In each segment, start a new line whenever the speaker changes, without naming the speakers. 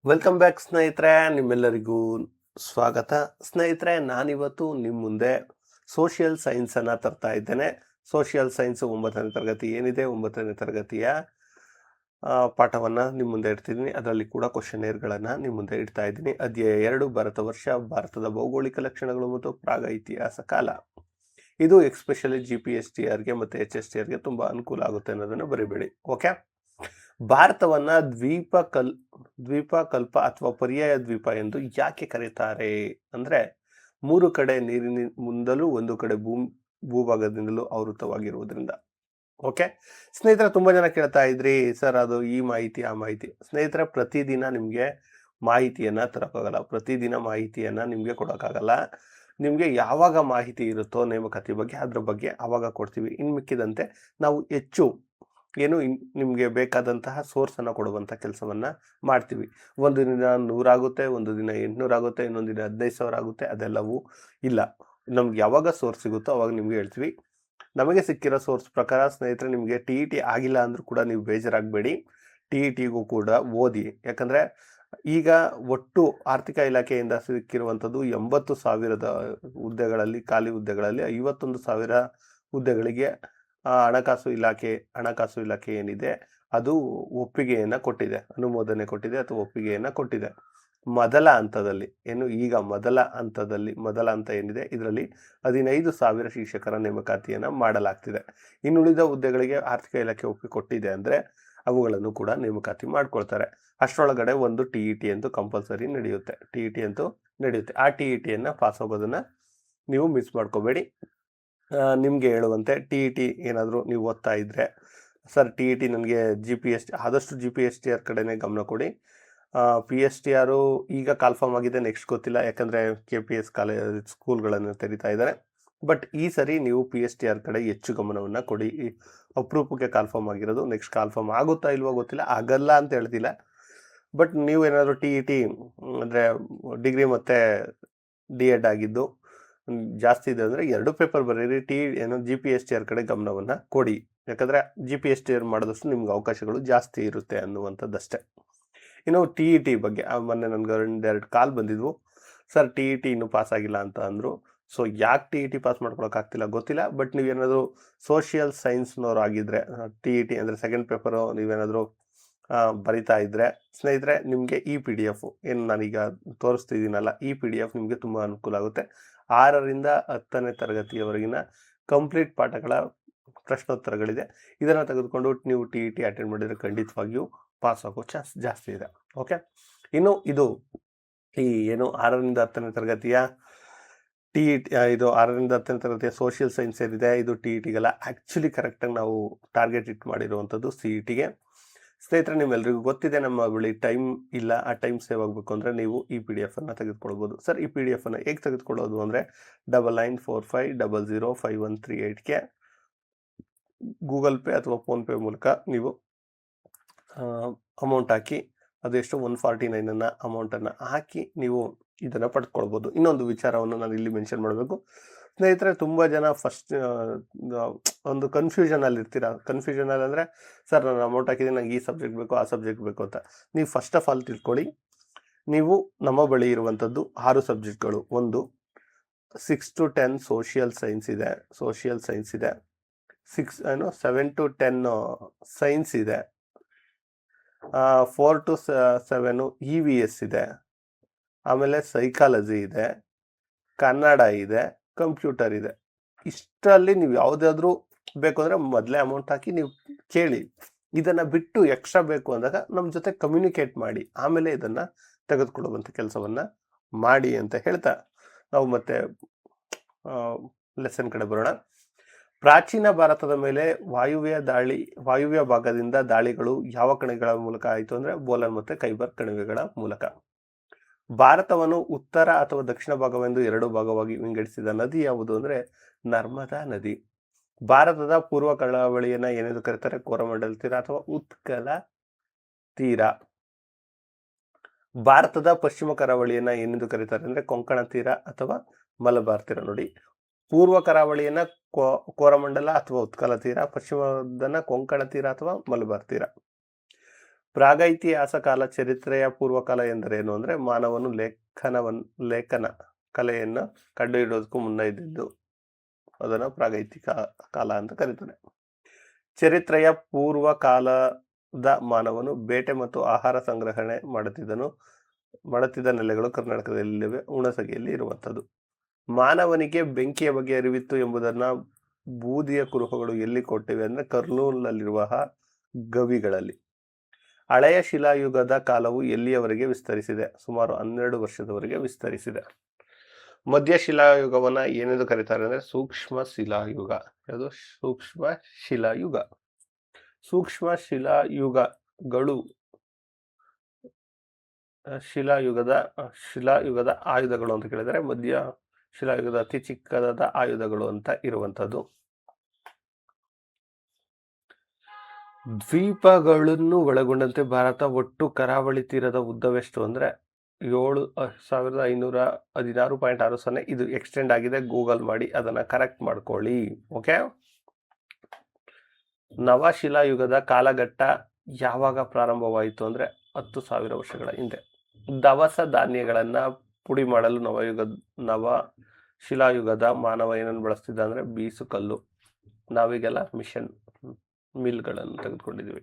Welcome back ಸ್ನೇಹಿತರೆ, ನಿಮ್ಮೆಲ್ಲರಿಗೂ ಸ್ವಾಗತ. ಸ್ನೇಹಿತರೆ, ನಾನಿವತ್ತು ನಿಮ್ಮ ಮುಂದೆ ಸೋಷಿಯಲ್ ಸೈನ್ಸನ್ನು ತರ್ತಾ ಇದ್ದೇನೆ. ಸೋಷಿಯಲ್ ಸೈನ್ಸ್ 9ನೇ ತರಗತಿ ಏನಿದೆ, 9ನೇ ತರಗತಿಯ ಪಾಠವನ್ನು ನಿಮ್ಮ ಮುಂದೆ ಇಡ್ತಿದ್ದೀನಿ. ಅದರಲ್ಲಿ ಕೂಡ ಕ್ವಶನೇರ್ಗಳನ್ನು ನಿಮ್ಮ ಮುಂದೆ ಇಡ್ತಾ ಇದ್ದೀನಿ. ಅಧ್ಯಾಯ 2, ಭಾರತ ವರ್ಷ, ಭಾರತದ ಭೌಗೋಳಿಕ ಲಕ್ಷಣಗಳು ಮತ್ತು ಪ್ರಾಗ ಇತಿಹಾಸ ಕಾಲ. ಇದು ಎಕ್ಸ್ಪೆಷಲಿ GPSTRಗೆ ಮತ್ತು HSTRಗೆ ತುಂಬ ಅನುಕೂಲ ಆಗುತ್ತೆ ಅನ್ನೋದನ್ನು ಬರಿಬೇಡಿ. ಓಕೆ. ಭಾರತವನ್ನ ದ್ವೀಪಕಲ್ಪ ಅಥವಾ ಪರ್ಯಾಯ ದ್ವೀಪ ಎಂದು ಯಾಕೆ ಕರೀತಾರೆ ಅಂದ್ರೆ, 3 ಕಡೆ ನೀರಿನ ಮುಂದಲೂ 1 ಕಡೆ ಭೂಭಾಗದಿಂದಲೂ ಆವೃತವಾಗಿರುವುದರಿಂದ. ಓಕೆ ಸ್ನೇಹಿತರೆ, ತುಂಬಾ ಜನ ಕೇಳ್ತಾ ಇದ್ರಿ, ಸರ್ ಅದು ಈ ಮಾಹಿತಿ ಆ ಮಾಹಿತಿ. ಸ್ನೇಹಿತರೆ, ಪ್ರತಿದಿನ ನಿಮ್ಗೆ ಮಾಹಿತಿಯನ್ನ ತರಕ್ಕಾಗಲ್ಲ, ಪ್ರತಿದಿನ ಮಾಹಿತಿಯನ್ನ ನಿಮ್ಗೆ ಕೊಡೋಕ್ಕಾಗಲ್ಲ. ನಿಮ್ಗೆ ಯಾವಾಗ ಮಾಹಿತಿ ಇರುತ್ತೋ ನೇಮಕಾತಿ ಬಗ್ಗೆ, ಅದ್ರ ಬಗ್ಗೆ ಆವಾಗ ಕೊಡ್ತೀವಿ. ಇನ್ ಮಿಕ್ಕಿದಂತೆ ನಾವು ಹೆಚ್ಚು ಏನು ನಿಮಗೆ ಬೇಕಾದಂತಹ ಸೋರ್ಸನ್ನು ಕೊಡುವಂಥ ಕೆಲಸವನ್ನು ಮಾಡ್ತೀವಿ. ಒಂದು ದಿನ 100 ಆಗುತ್ತೆ, ಒಂದು ದಿನ 800 ಆಗುತ್ತೆ, ಇನ್ನೊಂದು ದಿನ 15,000 ಆಗುತ್ತೆ. ಅದೆಲ್ಲವೂ ಇಲ್ಲ. ನಮ್ಗೆ ಯಾವಾಗ ಸೋರ್ಸ್ ಸಿಗುತ್ತೋ ಅವಾಗ ನಿಮ್ಗೆ ಹೇಳ್ತೀವಿ. ನಮಗೆ ಸಿಕ್ಕಿರೋ ಸೋರ್ಸ್ ಪ್ರಕಾರ ಸ್ನೇಹಿತರೆ, ನಿಮಗೆ TET ಆಗಿಲ್ಲ ಅಂದರೂ ಕೂಡ ನೀವು ಬೇಜಾರಾಗಬೇಡಿ. TETಗೂ ಕೂಡ ಓದಿ. ಯಾಕಂದರೆ ಈಗ ಒಟ್ಟು ಆರ್ಥಿಕ ಇಲಾಖೆಯಿಂದ ಸಿಕ್ಕಿರುವಂಥದ್ದು 80,000 ಹುದ್ದೆಗಳಲ್ಲಿ, ಖಾಲಿ ಹುದ್ದೆಗಳಲ್ಲಿ 51,000 ಹುದ್ದೆಗಳಿಗೆ ಹಣಕಾಸು ಇಲಾಖೆ ಏನಿದೆ ಅದು ಒಪ್ಪಿಗೆಯನ್ನು ಕೊಟ್ಟಿದೆ, ಅನುಮೋದನೆ ಕೊಟ್ಟಿದೆ ಅಥವಾ ಒಪ್ಪಿಗೆಯನ್ನು ಕೊಟ್ಟಿದೆ. ಮೊದಲ ಹಂತ ಏನಿದೆ, ಇದರಲ್ಲಿ 15,000 ಶಿಕ್ಷಕರ ನೇಮಕಾತಿಯನ್ನು ಮಾಡಲಾಗ್ತಿದೆ. ಇನ್ನುಳಿದ ಹುದ್ದೆಗಳಿಗೆ ಆರ್ಥಿಕ ಇಲಾಖೆ ಒಪ್ಪಿಗೆ ಕೊಟ್ಟಿದೆ ಅಂದರೆ ಅವುಗಳನ್ನು ಕೂಡ ನೇಮಕಾತಿ ಮಾಡ್ಕೊಳ್ತಾರೆ. ಅಷ್ಟರೊಳಗಡೆ ಒಂದು TET ಅಂತೂ ಕಂಪಲ್ಸರಿ ನಡೆಯುತ್ತೆ. ಆ TETಯನ್ನು ಪಾಸ್ ಆಗೋದನ್ನು ನೀವು ಮಿಸ್ ಮಾಡ್ಕೋಬೇಡಿ. ನಿಮಗೆ ಹೇಳುವಂತೆ TET ಏನಾದರೂ ನೀವು ಓದ್ತಾ ಇದ್ದರೆ, ಸರ್ TET ನನಗೆ ಆದಷ್ಟು GPSTR ಕಡೆನೇ ಗಮನ ಕೊಡಿ. PSTR ಈಗ ಕಾಲ್ಫಾರ್ಮ್ ಆಗಿದೆ, ನೆಕ್ಸ್ಟ್ ಗೊತ್ತಿಲ್ಲ, ಯಾಕಂದರೆ KPS ಸ್ಕೂಲ್ಗಳನ್ನು ತೆರೀತಾ ಇದ್ದಾರೆ. ಬಟ್ ಈ ಸರಿ ನೀವು PSTR ಕಡೆ ಹೆಚ್ಚು ಗಮನವನ್ನು ಕೊಡಿ. ಅಪರೂಪಕ್ಕೆ ಕಾಲ್ಫಾರ್ಮ್ ಆಗಿರೋದು, ನೆಕ್ಸ್ಟ್ ಕಾಲ್ಫಾರ್ಮ್ ಆಗುತ್ತಾ ಇಲ್ವೋ ಗೊತ್ತಿಲ್ಲ, ಆಗಲ್ಲ ಅಂತ ಹೇಳ್ತಿಲ್ಲ. ಬಟ್ ನೀವು ಏನಾದರೂ TET ಅಂದರೆ ಡಿಗ್ರಿ ಮತ್ತು D.Ed ಆಗಿದ್ದು ಜಾಸ್ತಿ ಇದೆ ಅಂದರೆ 2 ಪೇಪರ್ ಬರೀರಿ. GPSTR ಕಡೆ ಗಮನವನ್ನು ಕೊಡಿ. ಯಾಕಂದರೆ GPSTR ಮಾಡಿದಷ್ಟು ನಿಮ್ಗೆ ಅವಕಾಶಗಳು ಜಾಸ್ತಿ ಇರುತ್ತೆ ಅನ್ನುವಂಥದ್ದಷ್ಟೇ. ಇನ್ನು TET ಬಗ್ಗೆ ಮೊನ್ನೆ ನನಗೆ 2 ಕಾಲ್ ಬಂದಿದ್ವು, ಸರ್ TET ಇನ್ನೂ ಪಾಸ್ ಆಗಿಲ್ಲ ಅಂತ ಅಂದರು. ಸೊ ಯಾಕೆ TET ಪಾಸ್ ಮಾಡ್ಕೊಳಕ್ಕಾಗ್ತಿಲ್ಲ ಗೊತ್ತಿಲ್ಲ. ಬಟ್ ನೀವೇನಾದರೂ ಸೋಷಿಯಲ್ ಸೈನ್ಸ್ನವ್ರು ಆಗಿದ್ದರೆ, TET ಅಂದರೆ ಸೆಕೆಂಡ್ ಪೇಪರು ನೀವೇನಾದರೂ ಬರಿತಾ ಇದ್ದರೆ ಸ್ನೇಹಿತರೆ, ನಿಮಗೆ ಈ PDF ಏನು ನಾನೀಗ ತೋರಿಸ್ತಿದ್ದೀನಲ್ಲ, ಈ PDF ನಿಮಗೆ ತುಂಬ ಅನುಕೂಲ ಆಗುತ್ತೆ. 6ರಿಂದ 10ನೇ ತರಗತಿಯವರೆಗಿನ ಕಂಪ್ಲೀಟ್ ಪಾಠಗಳ ಪ್ರಶ್ನೋತ್ತರಗಳಿದೆ. ಇದನ್ನು ತೆಗೆದುಕೊಂಡು ನೀವು TET ಅಟೆಂಡ್ ಮಾಡಿದರೆ ಖಂಡಿತವಾಗಿಯೂ ಪಾಸ್ ಆಗೋ ಚಾನ್ಸ್ ಜಾಸ್ತಿ ಇದೆ. ಓಕೆ. ಇನ್ನು ಇದು 6ರಿಂದ 10ನೇ ತರಗತಿಯ TET, ಇದು 6ರಿಂದ 10ನೇ ತರಗತಿಯ ಸೋಷಿಯಲ್ ಸೈನ್ಸ್ ಏನಿದೆ, ಇದು TETಗೆಲ್ಲ ಆ್ಯಕ್ಚುಲಿ ಕರೆಕ್ಟಾಗಿ ನಾವು ಟಾರ್ಗೆಟ್ ಇಟ್ಟು ಮಾಡಿರುವಂಥದ್ದು CETಗೆ. ಸ್ನೇಹಿತರೆ, ನಿಮ್ಮೆಲ್ಲರಿಗೂ ಗೊತ್ತಿದೆ, ನಮ್ಮ ಬಳಿ ಟೈಮ್ ಇಲ್ಲ. ಆ ಟೈಮ್ ಸೇವ್ ಆಗಬೇಕು ಅಂದರೆ ನೀವು ಈ PDF ಅನ್ನು ತೆಗೆದುಕೊಳ್ಬೋದು. ಸರ್, ಈ PDF ಅನ್ನು ಹೇಗೆ ತೆಗೆದುಕೊಳ್ಳೋದು ಅಂದರೆ 9945005138ಗೆ ಗೂಗಲ್ ಪೇ ಅಥವಾ ಫೋನ್ಪೇ ಮೂಲಕ ನೀವು ಅಮೌಂಟ್ ಹಾಕಿ, ಅದೆಷ್ಟು 149 ಅಮೌಂಟನ್ನು ಹಾಕಿ ನೀವು ಇದನ್ನು ಪಡೆದುಕೊಳ್ಬೋದು. ಇನ್ನೊಂದು ವಿಚಾರವನ್ನು ನಾನು ಇಲ್ಲಿ ಮೆನ್ಷನ್ ಮಾಡಬೇಕು ಸ್ನೇಹಿತರೆ, ತುಂಬ ಜನ ಫಸ್ಟ್ ಒಂದು ಕನ್ಫ್ಯೂಷನಲ್ಲಿ ಇರ್ತೀರ. ಕನ್ಫ್ಯೂಷನಲ್ಲಿ ಅಂದರೆ, ಸರ್ ನಾನು ಅಮೌಂಟ್ ಹಾಕಿದ್ದೀನಿ, ನಂಗೆ ಈ ಸಬ್ಜೆಕ್ಟ್ ಬೇಕು, ಆ ಸಬ್ಜೆಕ್ಟ್ ಬೇಕು ಅಂತ. ನೀವು ಫಸ್ಟ್ ಆಫ್ ಆಲ್ ತಿಳ್ಕೊಳ್ಳಿ, ನೀವು ನಮ್ಮ ಬಳಿ ಇರುವಂಥದ್ದು 6 ಸಬ್ಜೆಕ್ಟ್ಗಳು. ಒಂದು 6 to 10 ಸೋಷಿಯಲ್ ಸೈನ್ಸ್ ಇದೆ, 7 to 10 ಸೈನ್ಸ್ ಇದೆ, 4 to 7 EVS ಇದೆ, ಆಮೇಲೆ ಸೈಕಾಲಜಿ ಇದೆ, ಕನ್ನಡ ಇದೆ, ಕಂಪ್ಯೂಟರ್ ಇದೆ. ಇಷ್ಟರಲ್ಲಿ ನೀವು ಯಾವುದಾದ್ರೂ ಬೇಕು ಅಂದರೆ ಮೊದಲೇ ಅಮೌಂಟ್ ಹಾಕಿ ನೀವು ಕೇಳಿ. ಇದನ್ನು ಬಿಟ್ಟು ಎಕ್ಸ್ಟ್ರಾ ಬೇಕು ಅಂದಾಗ ನಮ್ಮ ಜೊತೆ ಕಮ್ಯುನಿಕೇಟ್ ಮಾಡಿ, ಆಮೇಲೆ ಇದನ್ನು ತೆಗೆದುಕೊಳ್ಳುವಂಥ ಕೆಲಸವನ್ನು ಮಾಡಿ ಅಂತ ಹೇಳ್ತಾ ನಾವು ಮತ್ತೆ ಲೆಸನ್ ಕಡೆ ಬರೋಣ. ಪ್ರಾಚೀನ ಭಾರತದ ಮೇಲೆ ವಾಯುವ್ಯ ಭಾಗದಿಂದ ದಾಳಿಗಳು ಯಾವ ಕಣಿವೆಗಳ ಮೂಲಕ ಆಯಿತು ಅಂದರೆ ಬೋಲನ್ ಮತ್ತು ಖೈಬರ್ ಕಣಿವೆಗಳ ಮೂಲಕ. ಭಾರತವನ್ನು ಉತ್ತರ ಅಥವಾ ದಕ್ಷಿಣ ಭಾಗವೆಂದು 2 ಭಾಗವಾಗಿ ವಿಂಗಡಿಸಿದ ನದಿ ಯಾವುದು ಅಂದರೆ ನರ್ಮದಾ ನದಿ. ಭಾರತದ ಪೂರ್ವ ಕರಾವಳಿಯನ್ನು ಏನೆಂದು ಕರೀತಾರೆ? ಕೋರಮಂಡಲ್ ತೀರ ಅಥವಾ ಉತ್ಕಲ ತೀರ. ಭಾರತದ ಪಶ್ಚಿಮ ಕರಾವಳಿಯನ್ನ ಏನೆಂದು ಕರೀತಾರೆ ಅಂದರೆ ಕೊಂಕಣ ತೀರ ಅಥವಾ ಮಲಬಾರ್ ತೀರ. ನೋಡಿ, ಪೂರ್ವ ಕರಾವಳಿಯನ್ನ ಕೋರಮಂಡಲ ಅಥವಾ ಉತ್ಕಲ ತೀರ, ಪಶ್ಚಿಮದನ್ನ ಕೊಂಕಣ ತೀರ ಅಥವಾ ಮಲಬಾರ್ ತೀರ. ಪ್ರಾಗೈತಿಹಾಸ ಕಾಲ, ಚರಿತ್ರೆಯ ಪೂರ್ವಕಾಲ ಎಂದರೇನು ಅಂದ್ರೆ ಮಾನವನು ಲೇಖನ ಕಲೆಯನ್ನ ಕಂಡುಹಿಡಿಯೋದಕ್ಕೂ ಮುನ್ನ ಇದ್ದಿದ್ದು, ಅದನ್ನ ಪ್ರಾಗೈತಿಕ ಕಾಲ ಅಂತ ಕರೀತಾರೆ. ಚರಿತ್ರೆಯ ಪೂರ್ವ ಕಾಲದ ಮಾನವನು ಬೇಟೆ ಮತ್ತು ಆಹಾರ ಸಂಗ್ರಹಣೆ ಮಾಡುತ್ತಿದ್ದ ನೆಲೆಗಳು ಕರ್ನಾಟಕದಲ್ಲಿವೆ, ಹುಣಸಗಿಯಲ್ಲಿ ಇರುವಂಥದ್ದು. ಮಾನವನಿಗೆ ಬೆಂಕಿಯ ಬಗ್ಗೆ ಅರಿವಿತ್ತು ಎಂಬುದನ್ನ ಬೂದಿಯ ಕುರುಹುಗಳು ಎಲ್ಲಿ ಕೊಟ್ಟಿವೆ ಅಂದ್ರೆ ಕರ್ನೂಲ್ನಲ್ಲಿರುವ ಗವಿಗಳಲ್ಲಿ. ಹಳೆಯ ಶಿಲಾಯುಗದ ಕಾಲವು ಎಲ್ಲಿಯವರೆಗೆ ವಿಸ್ತರಿಸಿದೆ? ಸುಮಾರು 12 ವರ್ಷದವರೆಗೆ ವಿಸ್ತರಿಸಿದೆ. ಮಧ್ಯ ಶಿಲಾಯುಗವನ್ನ ಏನೆಂದು ಕರೀತಾರೆ ಅಂದ್ರೆ ಸೂಕ್ಷ್ಮ ಶಿಲಾಯುಗ. ಯಾವುದು? ಸೂಕ್ಷ್ಮ ಶಿಲಾಯುಗ. ಸೂಕ್ಷ್ಮ ಶಿಲಾಯುಗಗಳು ಶಿಲಾಯುಗದ ಆಯುಧಗಳು ಅಂತ ಕೇಳಿದರೆ ಮಧ್ಯ ಶಿಲಾಯುಗದ ಅತಿ ಚಿಕ್ಕದಾದ ಆಯುಧಗಳು ಅಂತ ಇರುವಂತದ್ದು. ದ್ವೀಪಗಳನ್ನು ಒಳಗೊಂಡಂತೆ ಭಾರತ ಒಟ್ಟು ಕರಾವಳಿ ತೀರದ ಉದ್ದವೆಷ್ಟು ಅಂದ್ರೆ 7,516.60. ಇದು ಎಕ್ಸ್ಟೆಂಡ್ ಆಗಿದೆ, ಗೂಗಲ್ ಮಾಡಿ ಅದನ್ನ ಕರೆಕ್ಟ್ ಮಾಡ್ಕೊಳ್ಳಿ. ಓಕೆ. ನವಶಿಲಾಯುಗದ ಕಾಲಘಟ್ಟ ಯಾವಾಗ ಪ್ರಾರಂಭವಾಯಿತು ಅಂದ್ರೆ 10,000 ವರ್ಷಗಳ ಹಿಂದೆ. ದವಸ ಧಾನ್ಯಗಳನ್ನ ಪುಡಿ ಮಾಡಲು ನವಶಿಲಾಯುಗದ ಮಾನವ ಏನನ್ನು ಬಳಸ್ತಿದ್ದ ಅಂದ್ರೆ ಬೀಸುಕಲ್ಲು. ನಾವೀಗೆಲ್ಲ ಮಿಲ್ಗಳನ್ನು ತೆಗೆದುಕೊಂಡಿದ್ದೀವಿ.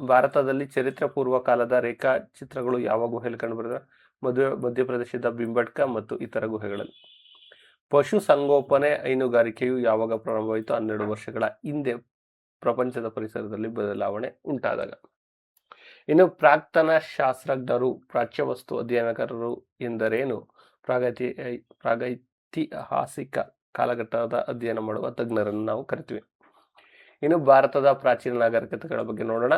ಭಾರತದಲ್ಲಿ ಚರಿತ್ರೆ ಪೂರ್ವ ಕಾಲದ ರೇಖಾ ಚಿತ್ರಗಳು ಯಾವ ಗುಹೆಯಲ್ಲಿ ಕಂಡುಬರುತ್ತವೆ? ಮಧ್ಯಪ್ರದೇಶದ ಬಿಂಬಟ್ಕ ಮತ್ತು ಇತರ ಗುಹೆಗಳಲ್ಲಿ. ಪಶು ಸಂಗೋಪನೆ ಹೈನುಗಾರಿಕೆಯು ಯಾವಾಗ ಪ್ರಾರಂಭವಾಯಿತು? 12 ವರ್ಷಗಳ ಹಿಂದೆ, ಪ್ರಪಂಚದ ಪರಿಸರದಲ್ಲಿ ಬದಲಾವಣೆ ಉಂಟಾದಾಗ. ಇನ್ನು ಪ್ರಾಕ್ತನ ಶಾಸ್ತ್ರಜ್ಞರು, ಪ್ರಾಚ್ಯವಸ್ತು ಅಧ್ಯಯನಕಾರರು ಎಂದರೇನು? ಪ್ರಾಗೈತಿಹಾಸಿಕ ಕಾಲಘಟ್ಟದ ಅಧ್ಯಯನ ಮಾಡುವ ತಜ್ಞರನ್ನು ನಾವು ಕರಿತೀವಿ. ಇನ್ನು ಭಾರತದ ಪ್ರಾಚೀನ ನಾಗರಿಕತೆಗಳ ಬಗ್ಗೆ ನೋಡೋಣ.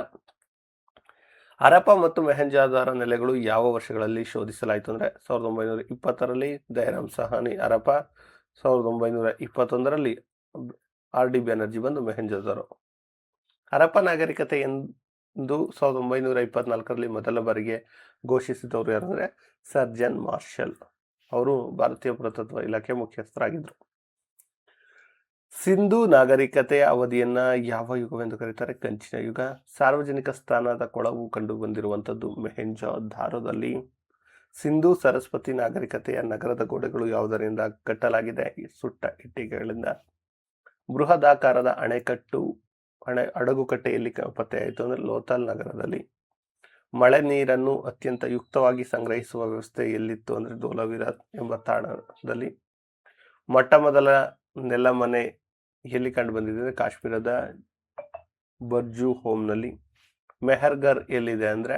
ಹರಪ್ಪ ಮತ್ತು ಮೊಹೆಂಜೊದಾರೋ ನೆಲೆಗಳು ಯಾವ ವರ್ಷಗಳಲ್ಲಿ ಶೋಧಿಸಲಾಯಿತು ಅಂದ್ರೆ 1920ರಲ್ಲಿ ದಯಾರಾಮ್ ಸಹಾನಿ ಹರಪ್ಪ, 1921ರಲ್ಲಿ RD ಬ್ಯಾನರ್ಜಿ ಬಂದು ಮೊಹೆಂಜೊದಾರೋ. ಹರಪ್ಪ ನಾಗರಿಕತೆ ಎಂದು 1924ರಲ್ಲಿ ಮೊದಲ ಬಾರಿಗೆ ಘೋಷಿಸಿದವರು ಯಾರಂದ್ರೆ ಸರ್ ಜಾನ್ ಮಾರ್ಷಲ್. ಅವರು ಭಾರತೀಯ ಪುರಾತತ್ವ ಇಲಾಖೆ ಮುಖ್ಯಸ್ಥರಾಗಿದ್ದರು. ಸಿಂಧೂ ನಾಗರಿಕತೆಯ ಅವಧಿಯನ್ನ ಯಾವ ಯುಗವೆಂದು ಕರೀತಾರೆ? ಕಂಚಿನ ಯುಗ. ಸಾರ್ವಜನಿಕ ಸ್ಥಾನದ ಕೊಳವು ಕಂಡು ಬಂದಿರುವಂಥದ್ದು ಮೊಹೆಂಜೊದಾರೋದಲ್ಲಿ. ಸಿಂಧೂ ಸರಸ್ವತಿ ನಾಗರಿಕತೆಯ ನಗರದ ಗೋಡೆಗಳು ಯಾವುದರಿಂದ ಕಟ್ಟಲಾಗಿದೆ? ಸುಟ್ಟ ಇಟ್ಟಿಗೆಗಳಿಂದ. ಬೃಹದಾಕಾರದ ಹಡಗುಕಟ್ಟೆಯಲ್ಲಿ ಪತ್ತೆಯಾಯಿತು ಅಂದ್ರೆ ಲೋಥಲ್ ನಗರದಲ್ಲಿ. ಮಳೆ ನೀರನ್ನು ಅತ್ಯಂತ ಯುಕ್ತವಾಗಿ ಸಂಗ್ರಹಿಸುವ ವ್ಯವಸ್ಥೆ ಎಲ್ಲಿತ್ತು ಅಂದ್ರೆ ಧೋಲಾವೀರ ಎಂಬ ತಾಣದಲ್ಲಿ. ಮೊಟ್ಟ ಮೊದಲ ನೆಲಮನೆ ಎಲ್ಲಿ ಕಂಡು ಬಂದಿದೆ ಅಂದ್ರೆ ಕಾಶ್ಮೀರದ ಬರ್ಜು ಹೋಮ್ನಲ್ಲಿ. ಮೆಹರ್ಗರ್ ಎಲ್ಲಿದೆ ಅಂದ್ರೆ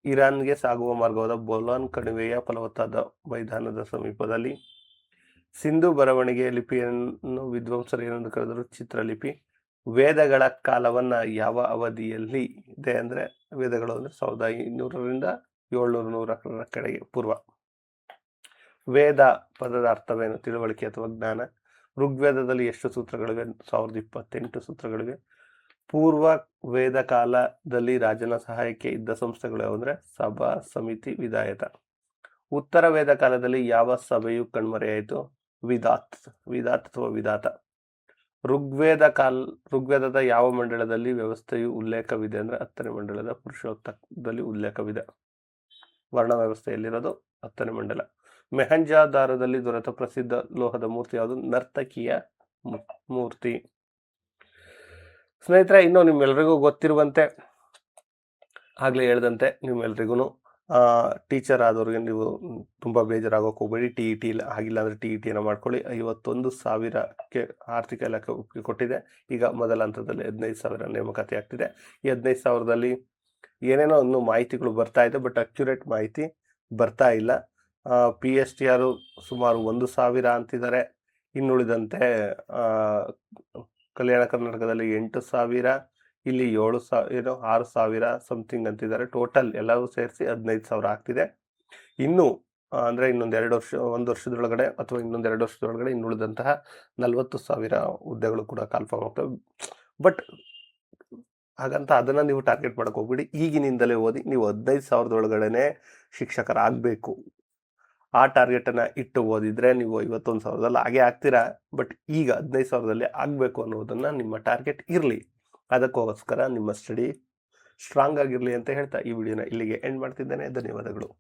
ಇರಾನ್ಗೆ ಸಾಗುವ ಮಾರ್ಗವಾದ ಬೋಲಾನ್ ಕಣಿವೆಯ ಫಲವತ್ತಾದ ಮೈದಾನದ ಸಮೀಪದಲ್ಲಿ. ಸಿಂಧು ಬರವಣಿಗೆಯ ಲಿಪಿಯನ್ನು ವಿದ್ವಾಂಸರು ಏನೆಂದು ಕರೆದರು? ಚಿತ್ರಲಿಪಿ. ವೇದಗಳ ಕಾಲವನ್ನ ಯಾವ ಅವಧಿಯಲ್ಲಿ ಇದೆ ಅಂದ್ರೆ ವೇದಗಳು ಅಂದ್ರೆ 1500ರಿಂದ 700 ಕಡೆಗೆ ಪೂರ್ವ. ವೇದ ಪದದ ಅರ್ಥವೇನು? ತಿಳುವಳಿಕೆ ಅಥವಾ ಜ್ಞಾನ. ಋಗ್ವೇದದಲ್ಲಿ ಎಷ್ಟು ಸೂತ್ರಗಳಿವೆ? 1028 ಸೂತ್ರಗಳಿವೆ. ಪೂರ್ವ ವೇದ ಕಾಲದಲ್ಲಿ ರಾಜನ ಸಹಾಯಕ್ಕೆ ಇದ್ದ ಸಂಸ್ಥೆಗಳು ಯಾವಂದ್ರೆ ಸಭಾ, ಸಮಿತಿ, ವಿಧಾಯತ. ಉತ್ತರ ವೇದ ಕಾಲದಲ್ಲಿ ಯಾವ ಸಭೆಯು ಕಣ್ಮರೆಯಾಯಿತು? ವಿಧಾತ್ ಅಥವಾ ವಿಧಾತ. ಋಗ್ವೇದದ ಯಾವ ಮಂಡಳದಲ್ಲಿ ವ್ಯವಸ್ಥೆಯು ಉಲ್ಲೇಖವಿದೆ ಅಂದ್ರೆ 10ನೇ ಮಂಡಳದ ಪುರುಷೋತ್ತಕದಲ್ಲಿ ಉಲ್ಲೇಖವಿದೆ. ವರ್ಣ ವ್ಯವಸ್ಥೆಯಲ್ಲಿರೋದು 10ನೇ ಮಂಡಲ. ಮೊಹೆಂಜೊದಾರೋದಲ್ಲಿ ದೊರೆತ ಪ್ರಸಿದ್ಧ ಲೋಹದ ಮೂರ್ತಿ ಯಾವುದು? ನರ್ತಕಿಯ ಮೂರ್ತಿ. ಸ್ನೇಹಿತರೆ, ಇನ್ನು ನಿಮ್ಮೆಲ್ರಿಗೂ ಗೊತ್ತಿರುವಂತೆ ಆಗ್ಲೇ ಹೇಳ್ದಂತೆ ನಿಮ್ಮೆಲ್ರಿಗೂ ಟೀಚರ್ ಆದವ್ರಿಗೆ ನೀವು ತುಂಬಾ ಬೇಜಾರಾಗೋಕೆ ಹೋಗ್ಬೇಡಿ. TET ಆಗಿಲ್ಲ ಅಂದ್ರೆ TET ಮಾಡ್ಕೊಳ್ಳಿ. 51,000ಕ್ಕೆ ಆರ್ಥಿಕ ಇಲಾಖೆ ಒಪ್ಪಿಗೆ ಕೊಟ್ಟಿದೆ. ಈಗ ಮೊದಲ ಹಂತದಲ್ಲಿ 15,000 ನೇಮಕಾತಿ ಆಗ್ತಿದೆ. ಈ 15,000ದಲ್ಲಿ ಏನೇನೋ ಇನ್ನೂ ಮಾಹಿತಿಗಳು ಬರ್ತಾ ಇದೆ, ಬಟ್ ಅಕ್ಯುರೇಟ್ ಮಾಹಿತಿ ಬರ್ತಾ ಇಲ್ಲ. PSTR ಸುಮಾರು 1,000 ಅಂತಿದ್ದಾರೆ. ಇನ್ನುಳಿದಂತೆ ಕಲ್ಯಾಣ ಕರ್ನಾಟಕದಲ್ಲಿ 8,000, ಇಲ್ಲಿ 6,000 ಸಮಥಿಂಗ್ ಅಂತಿದ್ದಾರೆ. ಟೋಟಲ್ ಎಲ್ಲವೂ ಸೇರಿಸಿ 15,000 ಆಗ್ತಿದೆ. ಇನ್ನು ಅಂದ್ರೆ ಇನ್ನೊಂದು 1 ವರ್ಷದೊಳಗಡೆ ಅಥವಾ ಇನ್ನೊಂದು 2 ವರ್ಷದೊಳಗಡೆ ಇನ್ನುಳಿದಂತಹ 40,000 ಹುದ್ದೆಗಳು ಕೂಡ ಕಾಲ್ಫಾರ್ಮ್ ಆಗ್ತವೆ. ಬಟ್ ಹಾಗಂತ ಅದನ್ನ ನೀವು ಟಾರ್ಗೆಟ್ ಮಾಡಕ್ ಹೋಗ್ಬಿಡಿ. ಈಗಿನಿಂದಲೇ ಓದಿ. ನೀವು 15,000 ಶಿಕ್ಷಕರಾಗಬೇಕು. ಆ ಟಾರ್ಗೆಟ್ ಅನ್ನ ಇಟ್ಟು ಓದಿದ್ರೆ ನೀವು 51,000ದಲ್ಲಿ ಹಾಗೆ ಆಗ್ತೀರಾ. ಬಟ್ ಈಗ 15,000ದಲ್ಲಿ ಆಗ್ಬೇಕು ಅನ್ನೋದನ್ನ ನಿಮ್ಮ ಟಾರ್ಗೆಟ್ ಇರಲಿ. ಅದಕ್ಕೋಸ್ಕರ ನಿಮ್ಮ ಸ್ಟಡಿ ಸ್ಟ್ರಾಂಗ್ ಆಗಿರಲಿ ಅಂತ ಹೇಳ್ತಾ ಈ ವಿಡಿಯೋನ ಇಲ್ಲಿಗೆ ಎಂಡ್ ಮಾಡ್ತಿದ್ದೇನೆ. ಧನ್ಯವಾದಗಳು.